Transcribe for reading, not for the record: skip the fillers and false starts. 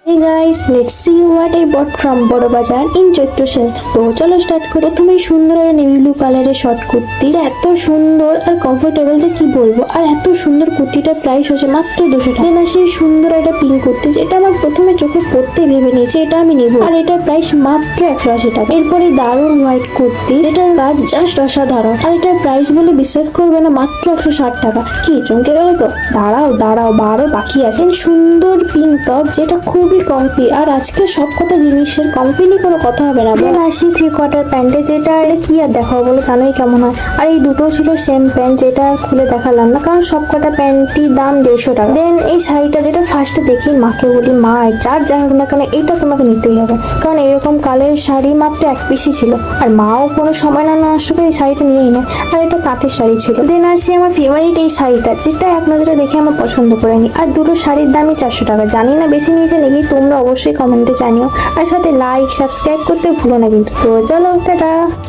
Hey guys, let's see what I bought from বড় বাজার in Chaitra sell. তো চলো স্টার্ট করি। প্রথমেই সুন্দর আর নেভি ব্লু কালারের শর্ট কুর্তি, যে এত সুন্দর আর কমফোর্টেবল যে কি বলবো। আর এত সুন্দর কুর্তিটার প্রাইস হচ্ছে মাত্র 200 টাকা। দেন আসে সুন্দর একটা পিঙ্ক কুর্তি, যেটা আমার প্রথমে চোখে পড়তে ভেবে নিয়েছে এটা আমি নেবো, আর এটার প্রাইস মাত্র 180 টাকা। এরপরে দারুণ হোয়াইট কুর্তি, যেটার কাজ জাস্ট অসাধারণ, আর এটার প্রাইস বলে বিশ্বাস করবে না, মাত্র 160 টাকা। কি চমকে গেল তো? দাঁড়াও আরো বাকি আছে। সুন্দর পিঙ্ক টপ, যেটা খুবই কমফি, আর আজকে সব কটা জিনিসের কমফি নিয়ে কোনো কথা হবে না। দেন আসি 3/4 প্যান্টে, যেটা কি আর দেখাবো বলো, জানোই কেমন হয়। আর এই দুটো ছিল সেম প্যান্ট, যেটা আর খুলে দেখালাম না, কারণ সব কটা প্যান্টই দাম 150 টাকা। দেন এই শাড়িটা, যেটা ফার্স্টে দেখি মাকে বলি, মা যার যা হোক না কেন এটা তোমাকে নিতেই হবে, কারণ এরকম কালারের শাড়ি মাত্র এক পিসই ছিল, আর মাও কোনো সময় না নষ্ট করে এই শাড়িটা নিয়েই নেয়। আর এটা তাঁতের শাড়ি ছিল। দেন আসি আমার ফেভারিট এই শাড়িটা, যেটা এক নজরে দেখে আমার পছন্দ করে নি। আর দুটো শাড়ির দামই 400 টাকা। জানি না বেশি নিয়েছে নাকি, তোমরা অবশ্যই কমেন্টে জানিও, আর সাথে লাইক সাবস্ক্রাইব করতে ভুলো না কিন্তু। তো চলো টাটা।